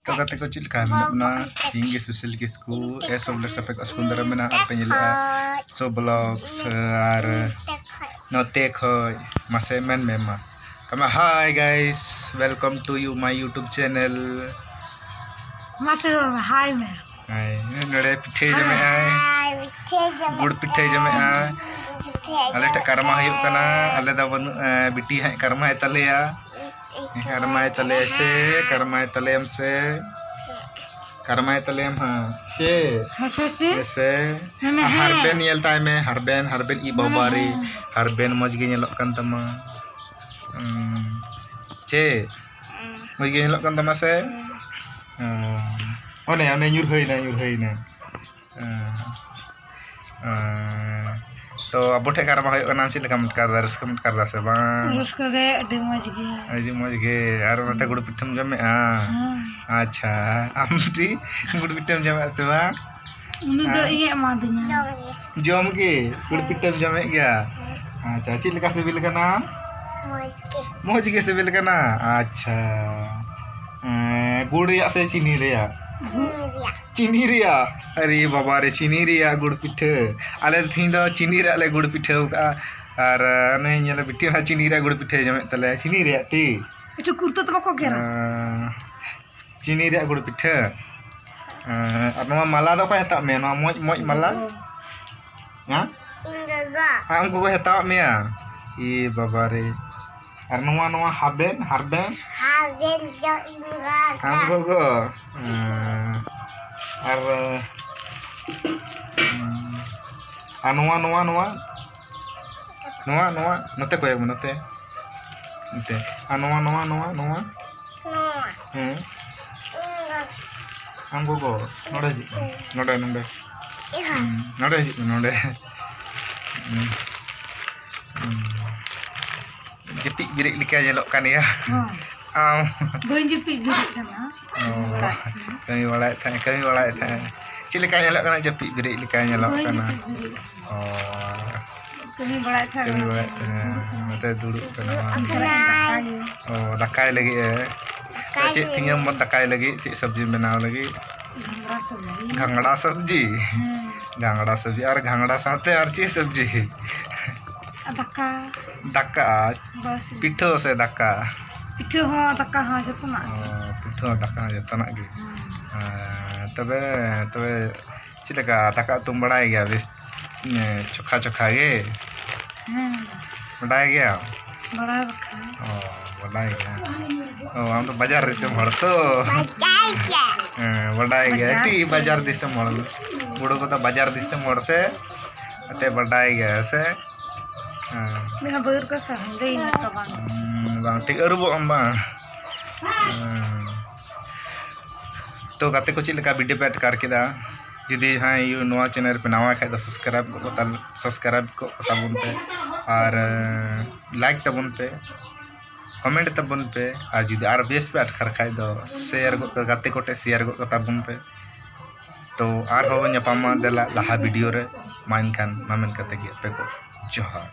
तो kata ko chil ka na hingi susil kisku eso blek tapek askundara mena apa nyela so vlogs ar note khoy masemen mema kama hi guys, welcome to you my YouTube channel. Mater hi me hai nore pithe jame ai gud pithe jame ai ale ta karma hayuk kana ale da banu biti hai karma hai tale ya karma tale se karma tale ha ce se harben yel time harben i babari harben moj ge nyelok kan tama ce moj ge nyelok kan tama se ane nyur hei na तो अब ठे karma होय नाम chill comment कर दा से बा उसको गे अडी मज गे आर नटे गुड़ पिठम जमे अच्छा आमटी गुड़ पिठम जमे से बा उन दो ये मादना जम के गुड़ पिठम जमे गया अच्छा चिल का सिविल कना मौज के सिविल कना अच्छा गुड़ या से चीनी रिया अरे बाबा रे चीनी रिया गुड़ पिठे आले थी दो चीनी रे आले गुड़ पिठे का और ने नेले बिटी ना चीनी रे गुड़ पिठे जमे तले चीनी रे टी इटो कुर्ता तो को केरा चीनी रे गुड़ पिठे और नमा माला दो को हता में ना मोज माला हां हमको को हता में ई बाबा रे और नमा हरबेन जो इंगा हमको को और नोते को नोते हमको को नोडे jepit birik lika jelok kan ya boin jepit birik kana kami walai tha cili ka jelok kana jepit birik lika jelok kana kami walai tha mate duduk kana dakai lagi ya cik tinggal mau dakai lagi cik sabji बनाव lagi घंगड़ा सब्जी और घंगड़ा साथे और चीज सब्जी दक्का पिठो से दक्का पिठो हो दक्का हो जतना पिठो दक्का जतना गे तबे चिलका दक्का तुम बड़ाई गया बेस चोखा गे बड़ाई गया बड़ाई गया हम तो बाजार दिसम हड़ तो बड़ाई गया टी बाजार दिसम हड़ बुड़ो को तो बाजार दिसम हड़ से अते बड़ाई गया से मेरा बैर का सहंदे इन तबान bang tik arubo amba तो गाते को चिल का वीडियो पे अटकार केदा जुदी हाँ यू नवा चैनल पे नवा खाए तो सब्सक्राइब को तबुन पे और लाइक तबुन पे कमेंट तबुन पे और जुदी आर बेस पे अटकार खाए तो शेयर को गाते कोटे शेयर को तबुन पे तो आर हो न्यापामा देला लाहा वीडियो रे माइन कान मामेन कते गे पे को जोहार।